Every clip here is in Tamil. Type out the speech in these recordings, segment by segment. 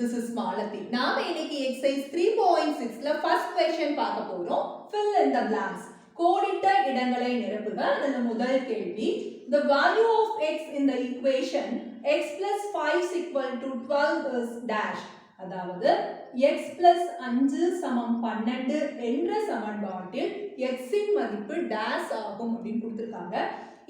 This is Malathi. நாம இன்னைக்கு exercise 3.6ல first question பார்க்க போறோம். Fill in the blanks. கோடிட்ட இடங்களை நிரப்புக. அதுல முதல் கேள்வி. The value of x in the equation x plus 5 is equal to 12 is dash. அதாவது x plus 5 சமம் 12 என்ற சமன்பாட்டில் x இன் மதிப்பு dash ஆகும் அப்படின்னு கொடுத்திருக்காங்க.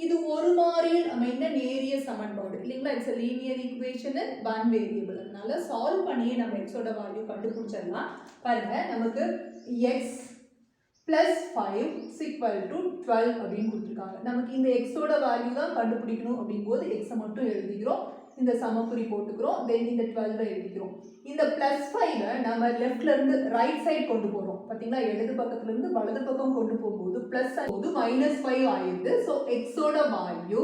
இது ஒரு மாறியில் அமைந்த நேரிய சமன்பாடு இல்லைங்களா? It's a linear equation in one variable. அதனால சால்வ் பண்ணியே நம்ம x ஓட வேல்யூ கண்டுபிடிச்சிடலாம். பாருங்க, நமக்கு x plus 5 is equal to 12 அப்படின்னு கொடுத்திருக்காங்க. நமக்கு இந்த x ஓட வேல்யூ தான் கண்டுபிடிக்கணும் அப்படிங்கும்போது x மட்டும் எழுதிக்கிறோம், இந்த சமக்குறி போட்டுக்கிறோம், தென் இந்த 12 எழுதிக்கிறோம். இந்த +5 நம்ம லெஃப்ட்ல இருந்து ரைட் சைடு கொண்டு போறோம். பாத்தீங்களா, இடது பக்கத்துல இருந்து வலது பக்கம் கொண்டு போகும்போது பிளஸ் போது -5 ஆயிருது. சோ x ஓட வேல்யூ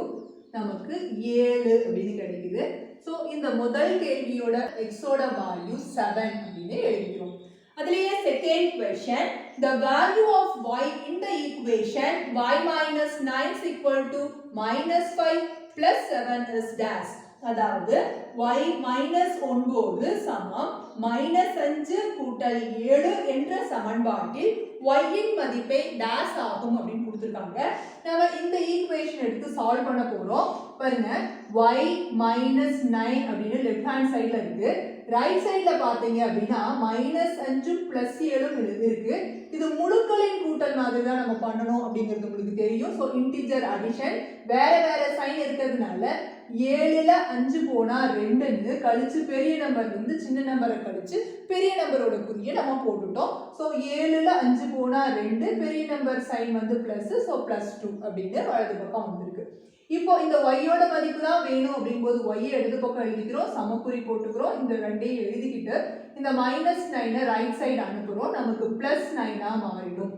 நமக்கு 7 அப்படின்னு கிடைக்குது. சோ இந்த முதல் கேள்வியோட x ஓட வேல்யூ 7 அப்படின்னு எழுதிக்கிறோம். அதுலயே second question, the value of y in the equation y minus 9 is equal to -5 plus 7 is dash. அதாவது y minus 9 சமம் -5 கூட்டல் 7 என்ற சமன்பாட்டில் y இன் மதிப்பை dash ஆகும் அப்படின்னு கொடுத்திருக்காங்க. நாம இந்த ஈக்குவேஷன் எடுத்து சால்வ் பண்ண போறோம். பாருங்க, y minus 9 அப்படின்னு லெஃப்ட் ஹேண்ட் சைடுல இருக்கு. ரைட் சைடுல பாத்தீங்க அப்படின்னா -5 plus 7 இருக்கு. இது முழுக்களின் கூட்டல் மாதிரி தான் நம்ம பண்ணணும் அப்படிங்கிறது உங்களுக்கு தெரியும். சோ இன்டிஜர் அடிஷன், வேற வேற சைன் இருக்கிறதுனால 7ல 5 போனா 2ன்னு கழிச்சு பெரிய நம்பர்ல இருந்து சின்ன நம்பரை கழிச்சு பெரிய நம்பரோட குறியை நம்ம போட்டுட்டோம். சோ 7ல 5 போனா 2, பெரிய நம்பர் சைன் வந்து பிளஸ், சோ +2 அப்படின்னு வலது பக்கம் வந்திருக்கு. இப்போ இந்த y ஓட மதிப்பு தான் வேணும் அப்படிங்கும்போது y இடது பக்கம் எழுதிக்கிறோம், சமக்குறி போட்டுக்கிறோம், இந்த ரெண்டையும் எழுதிக்கிட்டு இந்த -9 ரைட் சைடு அனுப்புறோம், நமக்கு +9 மாறிடும்.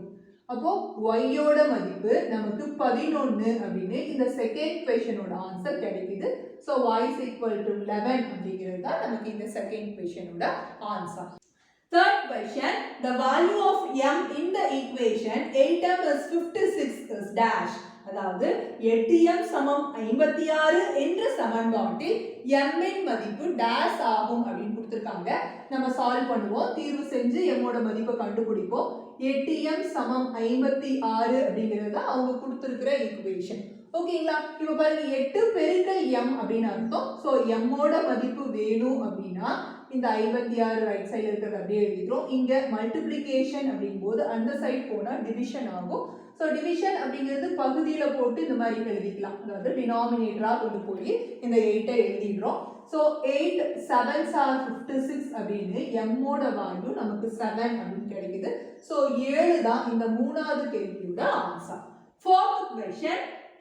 அப்போ y ஓட மதிப்பு நமக்கு 11 அப்படின்னு இந்த செகண்ட் क्वेश्चनோட ஆன்சர் கிடைக்குது. So y is equal to 11 அப்படிங்கிறது தான் நமக்கு இந்த செகண்ட் क्वेश्चनோட answer. Third question, the value of m in the equation 8m is 56 is dash. அதாவது 8m சமம் 56 என்ற சமன்பாட்டில் m இன் மதிப்பு dash ஆகும் அப்படின்னு கொடுத்திருக்காங்க. நம்ம சால்வ் பண்ணுவோம், தீர்வு செஞ்சு m ஓட மதிப்பை கண்டுபிடிப்போம். 8m சமம் 56 அப்படிங்கிறது தான் அவங்க கொடுத்திருக்கிற ஈக்குவேஷன். ஓகேங்களா? இப்போ பாருங்க, 8 பெருக்கல் m அப்படின்னு அர்த்தம். சோ m ஓட மதிப்பு வேணும் அப்படின்னா இந்த 56 ரைட் சைடுல இருக்கிறது அப்படியே எழுதிக்கிறோம். இங்க மல்டிப்ளிகேஷன் அப்படிங்கும்போது அந்த சைடு போனா டிவிஷன் ஆகும். சோ டிவிஷன் அப்படிங்கிறது பகுதியில போட்டு இந்த மாதிரி எழுதிக்கலாம், அதாவது டினாமினேட்டரா கொண்டு போய் இந்த 8 எழுதிடுறோம். சோ 8 7s are 56 அப்படின்னு m ஓட வேல்யூ நமக்கு 7 அப்படின்னு கிடைக்குது. சோ 7 தான் இந்த மூணாவது கேள்வியோட answer. Fourth question,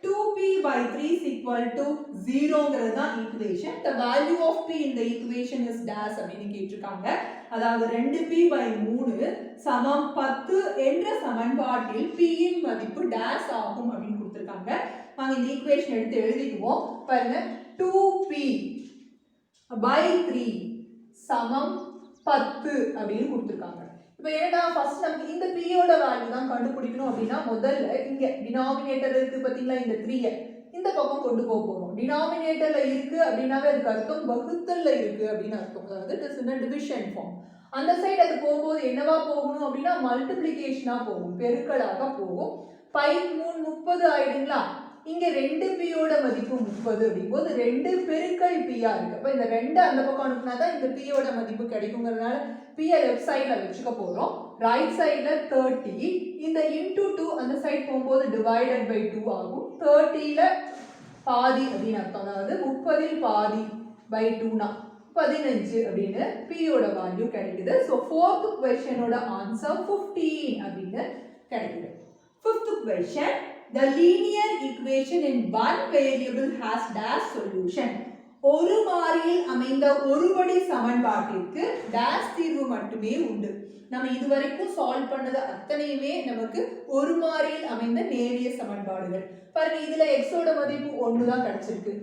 2p by 3 is equal to 0ங்கிறது தான் equation. The value of p in the equation is dash அப்படின்னு கேட்டிருக்காங்க. அதாவது 2p by 3 சமம் 10 என்ற சமன்பாட்டில் p இன் மதிப்பு dash ஆகும் அப்படின்னு கொடுத்திருக்காங்க. வாங்க இந்த ஈக்குவேஷன் எடுத்து எழுதிக்குவோம். பாருங்க, 2p by 3 சமம் 10 அப்படின்னு கொடுத்திருக்காங்க. இப்போ ஏன்னா ஃபர்ஸ்ட் நமக்கு இந்த p ஓட வேல்யூ தான் கண்டுபிடிக்கணும் அப்படின்னா முதல்ல இங்க டினாமினேட்டர் இருக்கு பாத்தீங்களா, இந்த 3 இந்த பக்கம் கொண்டு போக போறோம். டினாமினேட்டர்ல இருக்கு அப்படின்னாவே அதுக்கு அர்த்தம் வகுத்தல்ல இருக்கு அப்படின்னு அர்த்தம், அதாவது it is in a division form. அந்த சைடு அது போகும்போது என்னவா போகணும் அப்படின்னா மல்டிப்ளிகேஷனா போகும், பெருக்கலாக போகும். 5 3 30 ஆயிடுங்களா? இங்க 2p ஓட மதிப்பு 30 அப்படிங்கும்போது 2 பெருக்கல் p ஆ இருக்கு. அப்ப இந்த 2 அந்த பக்கம் அனுப்புனா தான் இந்த p ஓட மதிப்பு கிடைக்குங்கிறதுனால p லெஃப்ட் சைடுல வச்சுக்க போறோம். ரைட் சைடுல 30, இந்த into 2 அந்த சைடு போகும்போது டிவைடட் பை 2 ஆகும். 30ல பாதி அப்படின்னு அர்த்தம், அதாவது 30ல் பாதி பை 2னா 15 அப்படின்னு p ஓட வேல்யூ கிடைக்குது. சோ fourth questionோட ஆன்சர் 15 அப்படின்னு கிடைக்குது. Fifth question, the linear equation in one variable has dash solution. ஒரு மாறியில் அமைந்த ஒருபடி சமன்பாட்டிற்கு dash தீர்வு மட்டுமே உண்டு. நம்ம இதுவரைக்கும் சால்வ் பண்ணது அத்தனையுமே நமக்கு ஒரு மாறியில் அமைந்த நேரிய சமன்பாடுகள். பாருங்க, இதுல x ஓட மதிப்பு 1 தான் கிடைச்சிருக்கு.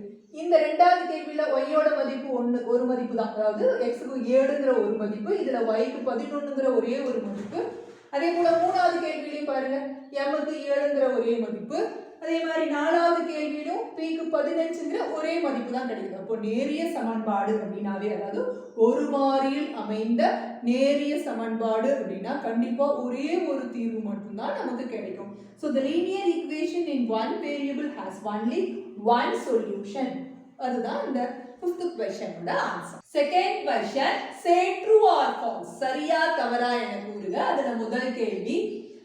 இந்த ரெண்டாவது கேள்வியில y ஓட மதிப்பு 1 ஒரு மதிப்பு தான், அதாவது x க்கு 7ங்கிற ஒரு மதிப்பு, இதுல y க்கு 11ங்கிற ஒரே ஒரு மதிப்பு. அதே போல மூணாவது கேள்வியிலையும் பாருங்க, m க்கு 7ங்கிற ஒரே மதிப்பு, அதே மாதிரி நாலாவது கேள்வியிலும் pக்கு 15ங்கிற ஒரே மதிப்பு தான் கிடைக்குது. அப்போ நேரிய சமன்பாடு அப்படின்னாவே அதாவது ஒரு மாறியில் அமைந்த நேரிய சமன்பாடு அப்படின்னா கண்டிப்பா ஒரே ஒரு தீர்வு மட்டும்தான் நமக்கு கிடைக்கும். So the linear equation in one variable has only one solution. அதுதான் இந்த 5th question ஓட answer. Second question, say true or false, சரியா தவறா என கூறுக. அதுல முதல் கேள்வி,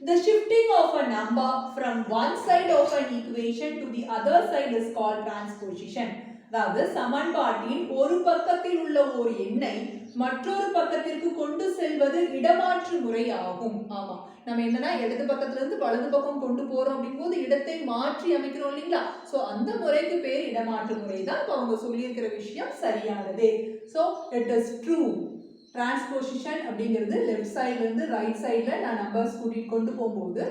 the shifting of a number from one side of an equation to the other side is called transposition. அதாவது சமன்பாட்டின் ஒரு பக்கத்தில் உள்ள ஒரு எண்ணை மற்றொரு பக்கத்திற்கு கொண்டு செல்வது இடமாற்று முறை ஆகும். ஆமா, நம்ம என்னன்னா இடது பக்கத்துல இருந்து வலது பக்கம் கொண்டு போறோம் அப்படிங்கும்போது இடத்தை மாற்றி அமைக்கிறோம் இல்லைங்களா? சோ அந்த முறைக்கு பேர் இடமாற்று முறை தான். இப்போ அவங்க சொல்லியிருக்கிற விஷயம் சரியானதே. So it is true. Transposition அப்படிங்கிறது லெஃப்ட் சைட்ல இருந்து ரைட் சைட்ல நான் நம்பர்ஸ் கூட்டிட்டு கொண்டு போகும்போது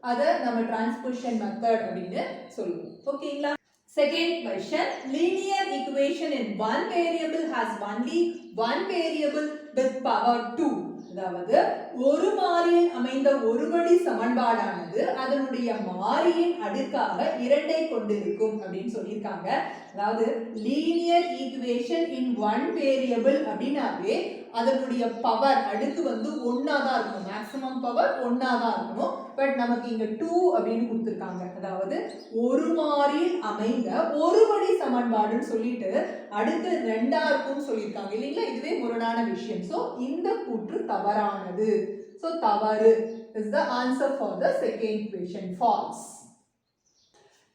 அதை நம்ம டிரான்ஸ்போசிஷன் மெத்தட் அப்படின்னு சொல்லுவோம். ஓகேங்களா? Second question, linear equation in one variable has only one variable with power 2. அதாவது ஒரு மாறியில் அமைந்த ஒருபடி சமன்பாடானது அதனுடைய மாறியின் அடுக்காக 2ஐ கொண்டிருக்கும் அப்படின்னு சொல்லியிருக்காங்க. அதாவது linear equation in one variable அப்படின்னாவே அதனுடைய பவர் அடுக்கு வந்து 1ஆ தான் இருக்கும். மேக்ஸிமம் பவர் 1ஆ தான் இருக்கணும். பட் நமக்கு இங்க 2 அப்படின்னு கொடுத்துருக்காங்க. அதாவது ஒரு மாறியில் அமைந்த ஒருபடி சமன்பாடுன்னு சொல்லிட்டு அடுத்து 2ஆ இருக்கும்னு சொல்லியிருக்காங்க இல்லைங்களா? இதுவே முரணான விஷயம். ஸோ இந்த கூற்று தவறானது. ஸோ தவறு is the answer for the second question, false.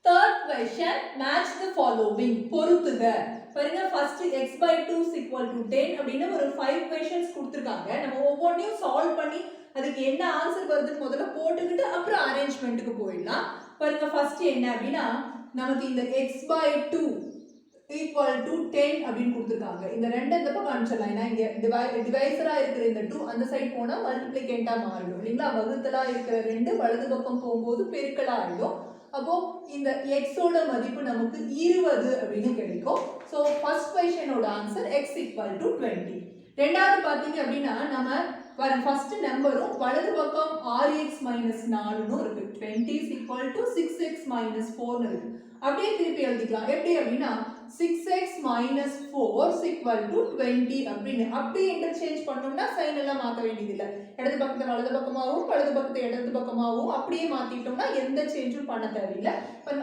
Third question, match the following, பொருத்துக. பாருங்க, first x by 2 is equal to 10 அப்படின்னு ஒரு 5 questions கொடுத்திருக்காங்க. நம்ம ஒவ்வொன்றையும் சால்வ் பண்ணி அதுக்கு என்ன ஆன்சர் வருதுன்னு முதல்ல போட்டுக்கிட்டு அப்புறம் அரேஞ்ச்மெண்ட்டுக்கு போயிடலாம். பாருங்க, ஃபர்ஸ்ட் என்ன அப்படின்னா நமக்கு இந்த x by 2 equal to 10 அப்படின்னு கொடுத்துருக்காங்க. இந்த ரெண்டு இந்த பக்கம் அனுப்பிச்சிடலாம். ஏன்னா இங்க டிவைசரா இருக்கிற இந்த 2 அந்த சைட் போனா மல்டிப்ளிகேண்டா மாறிடும் இல்லைங்களா? வகுத்தலா இருக்கிற 2 வலது பக்கம் போகும்போது பெருக்கலா ஆயிடும். அப்போ இந்த x ஓட மதிப்பு நமக்கு 20 அப்படின்னு கிடைக்கும். ஸோ ஃபர்ஸ்ட் கொஸ்டினோட ஆன்சர் x equal to 20. ரெண்டாவது பார்த்தீங்க அப்படின்னா நம்ம ஃபர்ஸ்ட் நம்பரும் வலது பக்கம் 6x - 4ன்னு இருக்கு. 20 is equal to 6x - 4ன்னு இருக்கு. அப்படியே திருப்பி எழுதிக்கலாம். எப்படி அப்படின்னா 6x - 4 is equal to 20 அப்படின்னு அப்படியே இன்டர்சேஞ்ச் பண்ணோம்னா சைன் எல்லாம் மாற்ற வேண்டியதில்லை. இடது பக்கத்தை வலது பக்கமாகவும் வலது பக்கத்தை இடது பக்கமாகவும் அப்படியே மாத்திட்டோம்னா எந்த சேஞ்சும் பண்ண தேவையில்லை.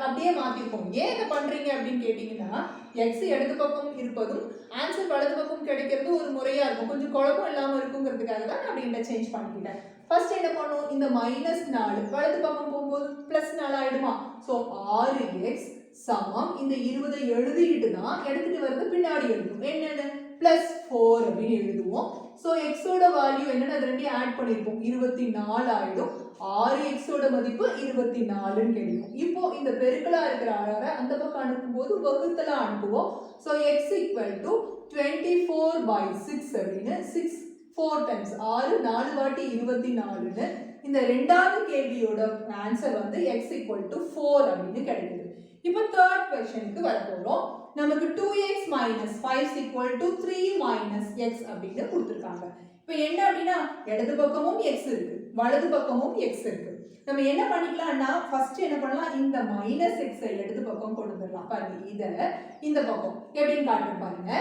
அப்படியே மாத்திருக்கோம். ஏன் இதை பண்றீங்க அப்படின்னு கேட்டீங்கன்னா x இடது பக்கம் இருப்பதும் ஆன்சர் வலது பக்கம் கிடைக்கிறது ஒரு முறையா இருக்கும். கொஞ்சம் குழப்பம் இல்லாம இருக்குங்கிறதுக்காக தான் அப்படி இன்டர்சேஞ்ச் பண்ணிக்கிட்டேன். ஃபர்ஸ்ட் என்ன பண்ணும், இந்த -4 வலது பக்கம் போகும்போது +4 ஆயிடுமா? ஸோ 6x சமம் இந்த 20 எழுதிட்டு தான் எடுத்துட்டு வரது பின்னாடி எழுதுவோம். என்னன்னு +4 அப்படின்னு எழுதுவோம். ஸோ x ஓட வேல்யூ என்னன்னு அது ரெண்டையும் ஆட் பண்ணிருப்போம். 24 ஆயிடும். 6x ஓட மதிப்பு 24ன்னு கிடைக்கும். இப்போ இந்த பெருக்கலா இருக்கிற ஆளை அந்த பக்கம் அனுப்பும்போது வகுத்தலா அனுப்புவோம். ஸோ x equal to 24/6 அப்படின்னு 6 4 times 6 4 வாட்டி 24ன்னு இந்த ரெண்டாவது கேள்வியோட ஆன்சர் வந்து x equal to 4 அப்படின்னு கிடைக்குது. இப்போ தேர்ட் क्वेश्चनக்கு வர போறோம். நமக்கு 2x - 5 is equal to 3 - x அப்படின்னு கொடுத்திருக்காங்க. இப்போ என்ன அப்படின்னா இடது பக்கமும் x இருக்கு, வலது பக்கமும் x இருக்கு. நம்ம என்ன பண்ணிக்கலாம்னா ஃபர்ஸ்ட் என்ன பண்ணலாம், இந்த -x ஐ இடது பக்கம் கொண்டு வரலாம். பாருங்க, இத இந்த பக்கம் எப்படின்னு காட்டுறேன் பாருங்க.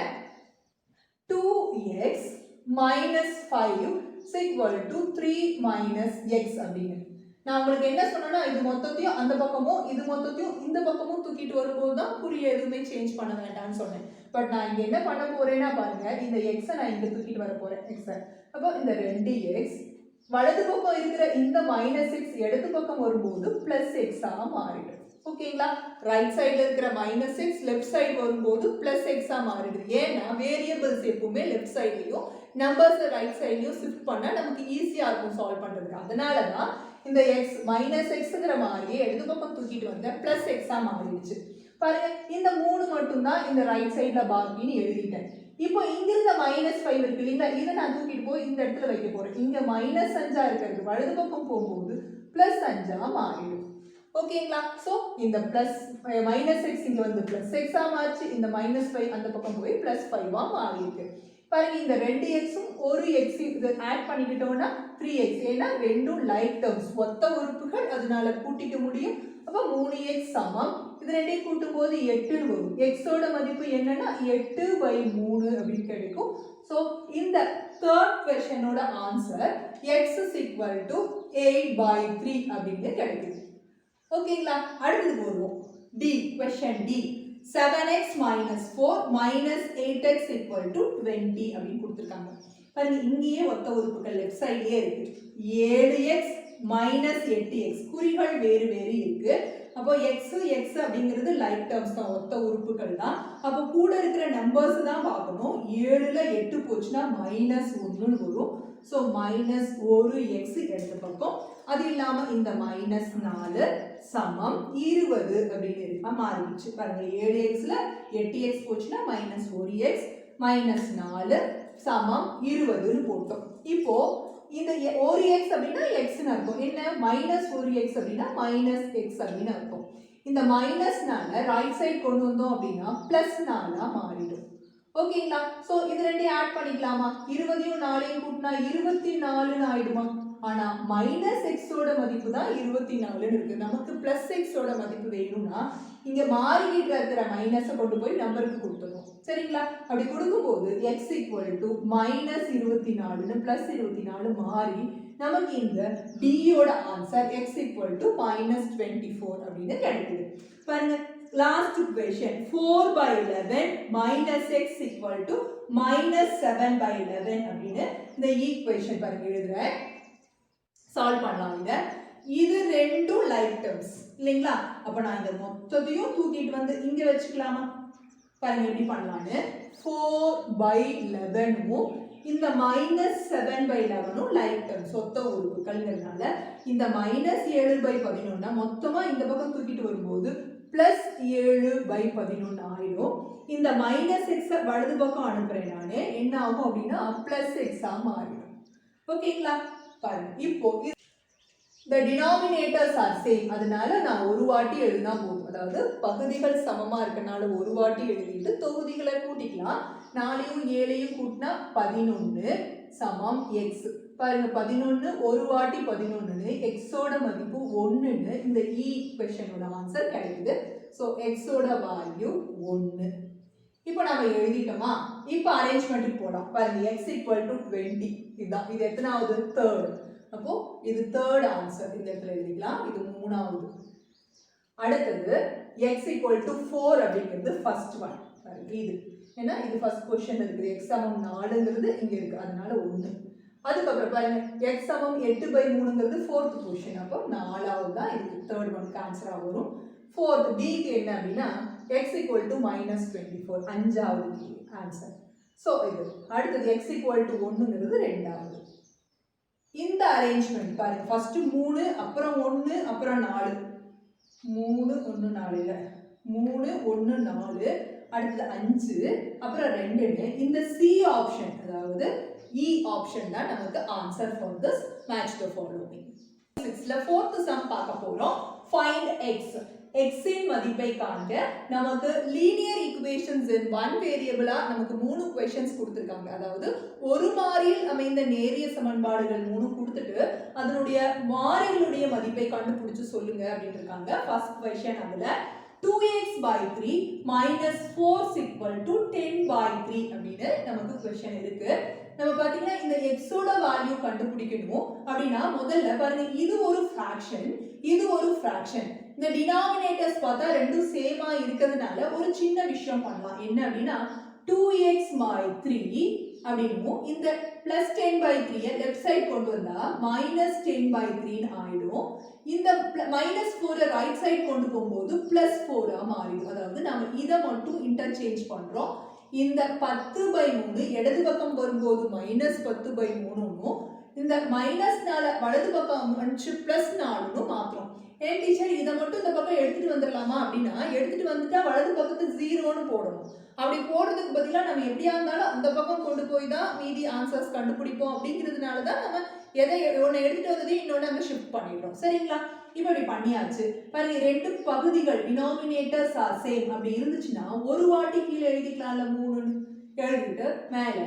2x - 5 is equal to 3 - x அப்படின்னு நான் உங்களுக்கு என்ன சொன்னேன்னா இது மொத்தத்தையும் அந்த பக்கமும் இது மொத்தத்தையும் இந்த பக்கமும் தூக்கிட்டு வரும்போது தான் குறி எதுவுமே சேஞ்ச் பண்ண வேண்டாம்னு சொன்னேன். பட் நான் இங்க என்ன பண்ண போறேன்னா பாருங்க, இந்த x நான் இங்க தூக்கிட்டு வர போறேன் x. அப்போ இந்த 2x வலது பக்கம் இருக்கிற இந்த -x இடது பக்கம் வரும்போது +x ஆ மாறிடும். ஓகேங்களா? ரைட் சைடுல இருக்கிற -x லெஃப்ட் சைடு வரும்போது +x ஆ மாறிடுது. ஏன்னா வேரியபிள்ஸ் எப்பவுமே லெஃப்ட் சைட்லயும் நம்பர்ஸ் ரைட் சைட்லயும் ஷிஃப்ட் பண்ணா நமக்கு ஈஸியா இருக்கும் சால்வ் பண்றதுக்கு. அதனால தான் இந்த x -xங்கிற மாதிரியே இடது பக்கம் தூக்கிட்டு வந்த +x ஆ மாறிடுச்சு. பாருங்க, இந்த 3 மட்டும் தான் இந்த ரைட் சைடுல பாக்கின்னு எழுதிட்டேன். இப்போ இங்க இருந்த -5 இருக்கு இல்லைங்களா? இதை நான் தூக்கிட்டு போய் இந்த இடத்துல வைக்க போறேன். இங்க -5 இருக்கிறது வலது பக்கம் போகும்போது +5 ஆ மாறிடும். ஓகேங்களா? சோ இந்த -x இங்க வந்து +x ஆ மாறிச்சு. இந்த -5 அந்த பக்கம் போய் +5 ஆ மாறி இருக்கு. பாருங்க இந்த 2xம் ஒரு x இது ஆட் பண்ணிக்கிட்டோம்னா 3x. ஏன்னா ரெண்டும் லைக் டேர்ம்ஸ், ஒத்த உறுப்புகள், அதனால கூட்டிக்க முடியும். அப்ப 3x சமம் இது ரெண்டையும் கூட்டும் போது 8 வரும். x ஓட மதிப்பு என்னன்னா 8/3 அப்படின்னு கிடைக்கும். சோ இந்த third questionோட answer x is equal to 8/3 அப்படின்னு கிடைக்குது. ஓகேங்களா? அடுத்து போடுவோம். D, question D. 7x minus 4 minus 8x equal to 20 அப்படின்னு கொடுத்திருக்காங்க. பாருங்க இங்கேயே ஒத்த உறுப்புகள் லெஃப்ட் சைடுலயே இருக்கு. 7x minus 8x குறிகள் வேறு வேறு இருக்கு. அப்போ x அப்படிங்கிறது லைக் டேர்ம்ஸ் தான், ஒத்த உறுப்புகள் தான். அப்போ கூட இருக்கிற நம்பர்ஸ் தான் பார்க்கணும். 7ல 8 போச்சுன்னா -1 வரும். ஸோ -1x இடது பக்கம். அது இல்லாம இந்த -4 சமம் 20 அப்படின்னு மாறிடுச்சு. பாருங்க 7xல 8x போச்சுன்னா -1x -4 சமம் 20ன்னு போட்டோம். இப்போ இந்த 1x அப்படின்னா xன்னு அர்த்தம். என்ன -1x அப்படின்னா -x அப்படின்னு அர்த்தம். இந்த மைனஸ்னால ரைட் சைடு கொண்டு வந்தோம் அப்படின்னா +4ஆ மாறிடும். ஓகேங்களா? சோ இது ரெண்டையும் ஆட் பண்ணிக்கலாமா? 20யும் 4யும் கூட்டினா 24ன்னு ஆயிடுமா? ஆனா -x ஓட மதிப்பு தான் 24ன்னு இருக்கு. நமக்கு +x ஓட மதிப்பு வேணும்னா இங்க மாறிக்கிட்டு இருக்கிற மைனஸை கொண்டு போய் நம்பருக்கு கொடுத்துடணும். சரிங்களா? அப்படி கொடுக்கும்போது x -24ன்னு +24 மாறி நமக்கு இந்த D யோட ஆன்சர் x -24 அப்படின்னு கிடைக்குது. பாருங்க last question 4/11 minus x equal to -7/11 அப்படின்னு இந்த ஈக்குவேஷன் பாருங்க எழுதுறேன். சால்வ் பண்ணலாம். இது ரெண்டும் லைக் டேர்ம்ஸ் இல்லைங்களா? அப்ப நான் இந்த மொத்தத்தையும் தூக்கிட்டு வந்து இங்க வச்சுக்கலாமா? பாருங்க எப்படி பண்ணலாம்னு. 4/11 இந்த -7/11 லைக் டேர்ம்ஸ் ஒத்த உறுப்புகள்ங்கிறதுனால இந்த -7/11 மொத்தமா இந்த பக்கம் தூக்கிட்டு வரும்போது +7/11 ஆயிடும். இந்த -x வலது பக்கம் அனுப்புறேன் நானு. என்ன ஆகும் அப்படின்னா +x மாறிடும். ஓகேங்களா? பாருங்க இப்போ the denominators are same. அதனால நான் ஒரு வாட்டி எழுதினா போதும். அதாவது பகுதிகள் சமமா இருக்கனால ஒரு வாட்டி எழுதிட்டு தொகுதிகளை கூட்டிக்கலாம். 4யும் 7யும் கூட்டினா 11 சமம் x. பாருங்க 11 ஒரு வாட்டி 11ன்னு x ஓட மதிப்பு 1ன்னு இந்த ஈக்குவேஷனோட ஆன்சர் கிடைக்குது. சோ x ஓட வேல்யூ 1. இப்போ நாம எழுதிட்டோமா? இப்போ அரேஞ்ச்மென்ட் போலாம். பாருங்க x = 20. இதுதான். இது எத்தனாவது? தேர்ட். அப்போ இது தேர்ட் ஆன்சர். இந்த இடத்துல எழுதிக்கலாம். இது மூணாவது. அடுத்தது x = 4 அப்படிங்கிறது ஃபர்ஸ்ட் ஒன். பாருங்க இது. ஏன்னா இது ஃபர்ஸ்ட் क्वेश्चन இருக்குது. x = 4ங்கிறது இங்க இருக்கு. அதனால 1. அதுக்கு அப்புறம் பாருங்க x = 8/3ங்கிறது ஃபோர்த் क्वेश्चन. அப்போ நாலாவது தான் இது தேர்ட் ஒன்க்கு ஆன்சரா வரும். ஃபோர்த் b க்கு என்ன அப்படினா x = -24 அஞ்சாவது ஆன்சர். சோ இது அடுத்தது x = 1ங்கிறது ரெண்டாவது. இந்த அரேஞ்ச்மென்ட் பாருங்க ஃபர்ஸ்ட் 3 அப்புறம் 1 அப்புறம் 4 3 1 4 இல்ல 3 1 4 அடுத்து 5 அப்புறம் 2ன்னு இந்த C ஆப்ஷன் அதாவது E ஆப்ஷன் தான் நமக்கு answer for this match the following. 6ல fourth sum பார்க்க போறோம். find x. x இன் மதிப்பை காண்க. நமக்கு லீனியர் ஈக்குவேஷன்ஸ் இன் ஒன் வேரியபிளா நமக்கு 3 क्वेश्चंस கொடுத்திருக்காங்க. அதாவது ஒரு மாறியில் அமைந்த நேரியல் சமன்பாடுகள் 3 கொடுத்துட்டு அதனுடைய மாறிகளுடைய மதிப்பை கண்டுபிடிச்சு சொல்லுங்க அப்படினு இருக்காங்க. ஃபர்ஸ்ட் क्वेश्चन அதுல 2x/3 4 10/3 அப்படினு நமக்கு क्वेश्चन இருக்கு. நம்ம பாத்தீங்கன்னா இந்த x ஓட வேல்யூ கண்டுபிடிக்கணும் அப்படினா முதல்ல பாருங்க இது ஒரு fraction இது ஒரு fraction. இந்த denominators பார்த்தா ரெண்டும் சேமா இருக்கிறதுனால ஒரு சின்ன விஷயம் பண்ணலாம். என்ன அப்படினா 2x/3 அப்படினும் இந்த +10/3 லெஃப்ட் சைடு கொண்டு வந்தா -10/3 ஆயிடும். இந்த -4 ரைட் சைடு கொண்டு போகும்போது +4 ஆ மாறிடும். அதாவது நாம இத மட்டும் இன்டர்சேஞ்ச் பண்றோம். இந்த 10/3 இடது பக்கம் வரும்போது -10/3னும் இந்த மைனஸ்னால வலது பக்கம் வந்து +4னு மாத்துறோம். ஏன் டீச்சர் இத மட்டும் இந்த பக்கம் எடுத்துட்டு வந்துடலாமா அப்படினா எடுத்துட்டு வந்துட்டா வலது பக்கத்து 0னு போடணும். அப்படி போடுறதுக்கு பதிலா நம்ம எப்படியா இருந்தாலும் அந்த பக்கம் கொண்டு போய் தான் மீதி ஆன்சர்ஸ் கண்டுபிடிப்போம். அப்படிங்கிறதுனால தான் நம்ம எதை ஒன்னு எடுத்துட்டு வந்ததே இன்னொன்னு அங்க ஷிஃப்ட் பண்ணிடுறோம். சரிங்களா? இப்போ இப்படி பண்ணியாச்சு. பாருங்க ரெண்டு பகுதிகள் டினாமினேட்டர்ஸ் ஆர் சேம் அப்படி இருந்துச்சுன்னா ஒரு வாட்டி கீழே எழுதிக்கலாம்ல 3ன்னு. எழுதிட்டு மேல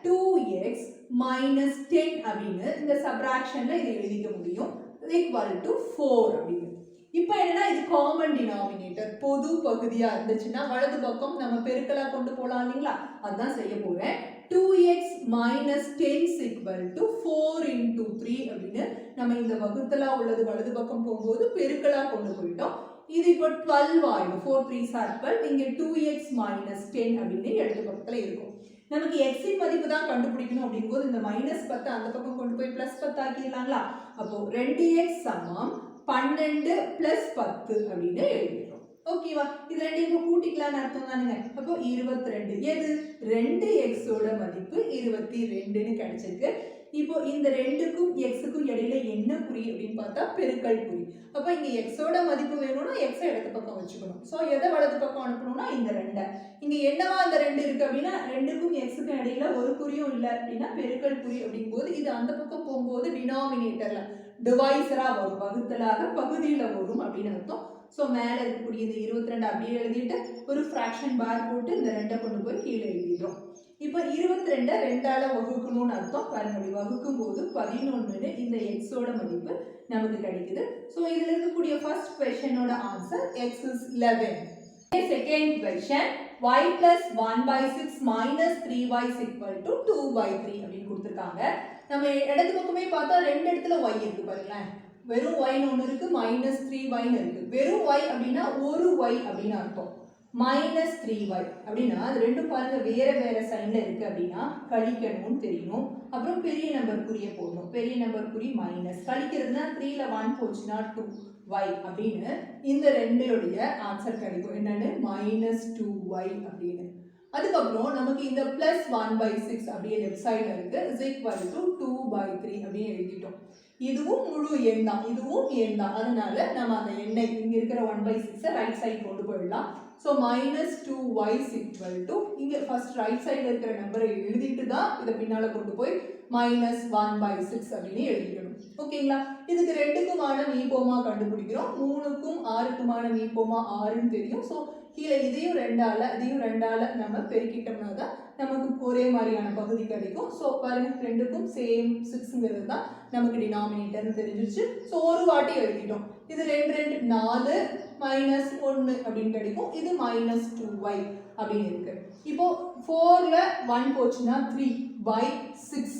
2x minus 10 அப்படின்னு இந்த சப்ராக்ஷன்ல இதை எழுதிக்க முடியும் equal to 4 அப்படின்னு. இப்போ என்னன்னா இது காமன் டினாமினேட்டர், பொது பகுதியா இருந்துச்சுன்னா வலது பக்கம் நம்ம பெருக்கலா கொண்டு போலாம் இல்லைங்களா, அதுதான் செய்ய போறேன். 2x minus 10 is equal to 4 into 3 அப்படின்னு நம்ம இந்த வகுத்தலா உள்ளது வலது பக்கம் போகும்போது பெருக்கலா கொண்டு போயிட்டோம். இது இப்போ 12 ஆயிடும். 4 3s are 12. இங்க 2x minus 10 அப்படின்னு இடது பக்கத்துல இருக்கும். நமக்கு x இன் மதிப்பு தான் கண்டுபிடிக்கணும் அப்படிங்கும்போது இந்த -10 அந்த பக்கம் கொண்டு போய் +10 ஆக்கிடலாங்களா. அப்போ 2x சமம் 12 + 10 அப்படின்னு எழுதிடுறோம். ஓகேவா, இது ரெண்டையும் இப்போ கூட்டிக்கலாம்னு அர்த்தம் தானுங்க. அப்போ 22. எது 2x ஓட மதிப்பு 22ன்னு கிடைச்சிருக்கு. இப்போ இந்த 2க்கும் xக்கும் இடையில என்ன குறி அப்படின்னு பார்த்தா பெருக்கல் குறி. அப்போ இங்க x ஓட மதிப்பு வேணும்னா x இடது பக்கம் வச்சுக்கணும். சோ எதை வலது பக்கம் அனுப்பணும்னா இந்த 2. இங்க என்னவா அந்த 2 இருக்கு அப்படின்னா 2க்கும் xக்கும் இடையில ஒரு குறியும் இல்ல அப்படின்னா பெருக்கல் குறி அப்படிங்கும்போது இது அந்த பக்கம் போகும்போது டினாமினேட்டர்ல டிவைசரா வரும், வகுத்தலாக பகுதியில வரும் அப்படின்னு அர்த்தம். சோ மேல இருக்கக்கூடிய இந்த 22 அப்படியே எழுதிட்டு ஒரு ஃபிராக்ஷன் பார் போட்டு இந்த 2 கொண்டு போய் கீழே எழுதிடுறோம். இப்போ 22 2ஆல வகுக்கணும்னு அர்த்தம். பாருங்க அப்படி வகுக்கும் போது 11 இந்த x ஓட மதிப்பு நமக்கு கிடைக்குது. சோ இதுல இருக்கக்கூடிய ஃபர்ஸ்ட் क्वेश्चनோட answer x is 11. Second question y plus 1/6 minus 3y is equal to 2/3 அப்படின்னு கொடுத்திருக்காங்க. நம்ம இடது பக்கமே பார்த்தா ரெண்டு இடத்துல y இருக்கு பாருங்களேன். வெறும் y ன்னு ஒன்னு இருக்கு, -3y ன்னு இருக்கு. வெறும் y அப்படின்னா ஒரு y அப்படின்னு அர்த்தம். -3y அப்படின்னா அது ரெண்டும் பாருங்க வேற வேற சைன்ல இருக்கு அப்படின்னா கழிக்கணும்னு தெரியணும். அப்புறம் பெரிய நம்பர் குறிய போடணும். பெரிய நம்பர் குறி மைனஸ், கழிக்கிறதுனா 3ல 1 போச்சுன்னா 2y அப்படின்னு இந்த ரெண்டோடைய ஆன்சர் கிடைக்கும். என்னன்னு -2y அப்படின்னு. அதுக்கப்புறம் நமக்கு இந்த +1/6 அப்படியே லெஃப்ட் சைடுல இருக்கு is equal to 2/3 அப்படின்னு எழுதிட்டோம். இதுவும் முழு எண் தான், இதுவும் எண் தான். அதனால நம்ம அந்த எண்ணை இங்க இருக்கிற 1/6 ரைட் சைடு கொண்டு போயிடலாம். So -2y is equal to இங்க ஃபர்ஸ்ட் ரைட் சைடுல இருக்கிற நம்பரை எழுதிட்டு தான் இத பின்னால கொண்டு போய் -1/6 அப்படின்னு எழுதிக்கணும். ஓகேங்களா, இதுக்கு ரெண்டுக்குமான மீபோமா கண்டுபிடிக்கிறோம். 3க்கும் 6க்குமான மீபோமா 6ன்னு தெரியும். சோ கீழே இதையும் 2ஆல இதையும் 2ஆல நம்ம பெருக்கிட்டோம்னா தான் நமக்கு ஒரே மாதிரியான பகுதி கிடைக்கும். சோ பாருங்க ரெண்டுக்கும் சேம் 6ங்கிறது தான் நமக்கு டினாமினேட்டர்னு தெரிஞ்சிருச்சு. சோ ஒரு வாட்டி எழுதிட்டோம். இது 2 2 4 -1 அப்படின்னு கிடைக்கும். இது -2y அப்படின்னு இருக்கு. இப்போ 4ல 1 போச்சுன்னா 3/6.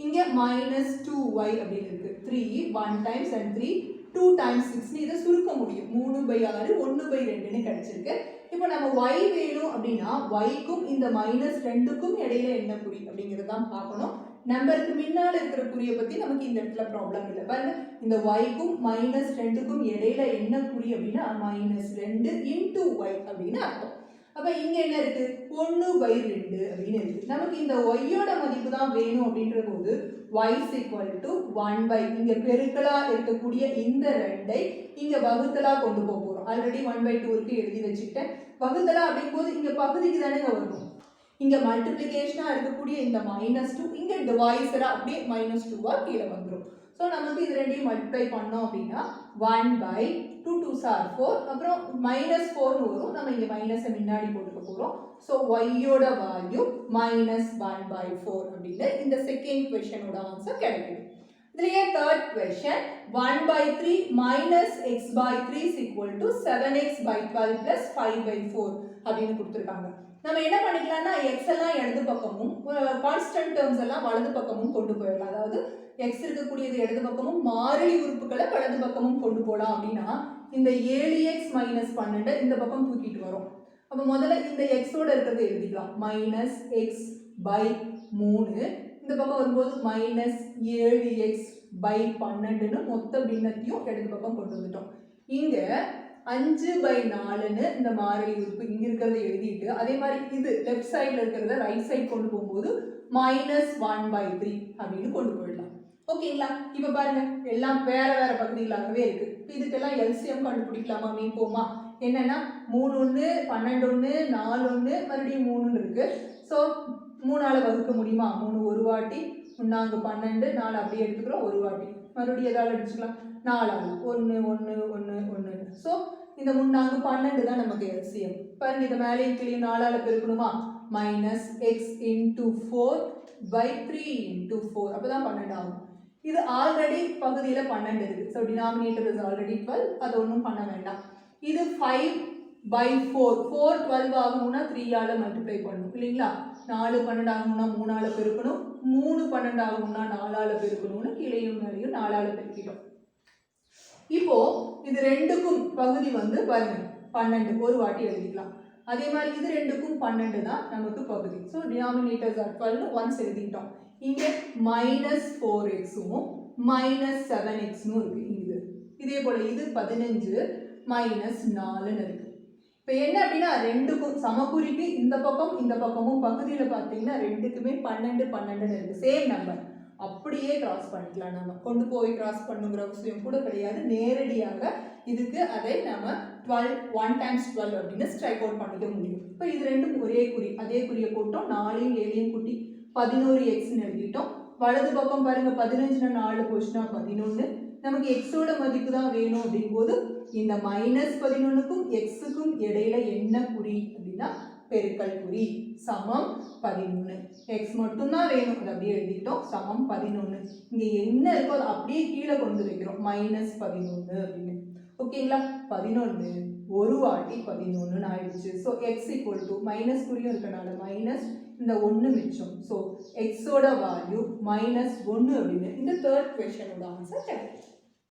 இங்க -2y அப்படின்னு இருக்கு. 3 1 times and 3 2 times 6 இதை சுருக்க முடியும். 3/6 1/2ன்னு கிடைச்சிருக்கு. இப்போ நம்ம y வேணும் அப்படின்னா yக்கும் இந்த -2க்கும் இடையில என்ன குறி அப்படிங்கறத தான் பார்க்கணும். நம்பருக்கு முன்னால இருக்கிற குறியை பத்தி நமக்கு இந்த இடத்துல ப்ராப்ளம் இல்லை. பாருங்க இந்த yக்கும் -2க்கும் இடையில என்ன குறி அப்படின்னா -2 into y அப்படின்னு அர்த்தம். அப்ப இங்க என்ன இருக்கு 1/2 அப்படின்னு இருக்கு. நமக்கு இந்த y-யோட மதிப்பு தான் வேணும் அப்படின்ற போது y is equal to 1/, இங்க பெருக்கலா இருக்கக்கூடிய இந்த 2ஐ இங்க வகுத்தலா கொண்டு போறோம். ஆல்ரெடி 1/2 இருக்கு எழுதி வச்சுக்கிட்டேன். வகுத்தலா அப்படிங்கும்போது இங்க பகுதிக்கு தானே வரணும். இங்க மல்டிப்ளிகேஷனா இருக்கக்கூடிய இந்த -2 இங்க டிவைசரா அப்படியே -2வா கீழே வந்துரும். சோ நமக்கு இது ரெண்டையும் மல்டிப்ளை பண்ணோம் அப்படின்னா 1/2 2s are 4, அப்புறம் -4 னு வரும். நம்ம இங்க மைனஸை முன்னாடி போட்டுக்க போறோம். சோ y-யோட வேல்யூ -1/4 அப்படின்னு இந்த செகண்ட் क्वेश्चनோட ஆன்சர் கிடைக்குது. இதுலயே third question 1/3 - x/3 is equal to 7x/12 plus 5/4 அப்படின்னு கொடுத்திருக்காங்க. நம்ம என்ன பண்ணிக்கலாம்னா x எல்லாம் இடது பக்கமும் கான்ஸ்டன்ட் டேர்ம்ஸ் எல்லாம் வலது பக்கமும் கொண்டு போயிடலாம். அதாவது x இருக்கக்கூடியது இடது பக்கமும் மாறிலி உறுப்புகளை வலது பக்கமும் கொண்டு போலாம் அப்படின்னா இந்த 7x - 12 இந்த பக்கம் தூக்கிட்டு வரும். அப்ப முதல்ல இந்த x ஓட இருக்கிறது எழுதிக்கலாம். -x/3 இந்த பக்கம் வரும்போது -7x/12ன்னு மொத்த பின்னத்தையும் இடது பக்கம் கொண்டு வந்துட்டோம். இங்க 5/4ன்னு இந்த மாறிலி உறுப்பு இங்க இருக்கிறத எழுதிட்டு அதே மாதிரி இது லெஃப்ட் சைடுல இருக்கிறத ரைட் சைடு கொண்டு போகும்போது -1/3 அப்படின்னு கொண்டு போயிடலாம். ஓகேங்களா, இப்ப பாருங்க எல்லாம் வேற வேற பகுதிகளாகவே இருக்கு. இதுக்கெல்லாம் எல்சிஎம் கண்டுபிடிக்கலாமா மீப்போமா? என்னன்னா 3 1 12 1 4 1 மறுபடியும் 3 இருக்கு. சோ 3ஆல வகுக்க முடியுமா? 3 ஒரு வாட்டி, 4 12 4 அப்படியே எடுத்துக்கிறோம் ஒரு வாட்டி, மறுபடியும் எதால அடிச்சுக்கலாம் 4 1 1 1 1. சோ இந்த 3 4 12 தான் நமக்கு எல்சிஎம். பாருங்க இத மேலேயும் கீழே 4ஆல பெருக்கணுமா? Minus x into 4 by 3 into 4 அப்போ தான் 12 ஆகும். இது ஆல்ரெடி பகுதியில் 12 இருக்குது. ஸோ டினாமினேட்டர் இஸ் ஆல்ரெடி 12, அது ஒன்றும் பண்ண வேண்டாம். இது 5 by 4 4 12 ஆகணும்னா 3ஆல் மல்டிப்ளை பண்ணணும் இல்லைங்களா. 4 12 ஆகணும்னா 3ஆல் பெருக்கணும், 3 12 ஆகணும்னா 4ஆல் பெருக்கணும்னு கீழையும் மேலையும் 4ஆல் பெருக்கிட்டோம். இப்போ இது ரெண்டுக்கும் பகுதி வந்து பாருங்க 12 ஒரு வாட்டி எழுதிக்கலாம். அதே மாதிரி இது ரெண்டுக்கும் 12 தான் நமக்கு பகுதி. ஸோ டினாமினேட்டர்ஸ் ஆர் 12 ஒன்ஸ் எழுதிட்டோம். இங்கே மைனஸ் 4xும் மைனஸ் 7xனும் இருக்கு. இங்கு இதே போல இது 15 மைனஸ் 4ன்னு இருக்கு. இப்போ என்ன அப்படின்னா ரெண்டுக்கும் சமக்குறிக்கு இந்த பக்கமும் பகுதியில் பார்த்தீங்கன்னா ரெண்டுக்குமே 12 12ன்னு இருக்கு. சேம் நம்பர் அப்படியே கிராஸ் பண்ணிக்கலாம். நம்ம கொண்டு போய் கிராஸ் பண்ணுங்கிற அவசியம் கூட கிடையாது. நேரடியாக இதுக்கு அதை நம்ம 12 1 டைம்ஸ் 12 அப்படின்னு ஸ்ட்ரைக் அவுட் பண்ணிக்க முடியும். இப்போ இது ரெண்டும் ஒரே குறி, அதே குறியை போட்டோம். 4ஐயும் 7ஐயும் கூட்டி 11xன்னு எழுதிட்டோம். வலது பக்கம் பாருங்க 15 4 போச்சுன்னா 11. நமக்கு எக்ஸோட மதிப்பு தான் வேணும் அப்படிங்கும்போது இந்த மைனஸ் 11க்கும் எக்ஸுக்கும் இடையில என்ன குறி அப்படின்னா பெருக்கல் குறி. சமம் 11. எக்ஸ் மட்டும்தான் வேணும், அதை அப்படியே எழுதிட்டோம். சமம் 11. இங்கே என்ன இருக்கோ அதை அப்படியே கீழே கொண்டு வைக்கிறோம், மைனஸ் 11 அப்படின்னு. ஓகேங்களா. 11 ஒரு வாட்டி 11 ஆயிடுச்சு. So x equal to minus குறியும் இருக்கனால மைனஸ் இந்த 1 மிச்சம். ஸோ எக்ஸோட வேல்யூ -1 அப்படின்னு இந்த தேர்ட் கொஸ்டினோட ஆன்சர் கிடைக்கும்.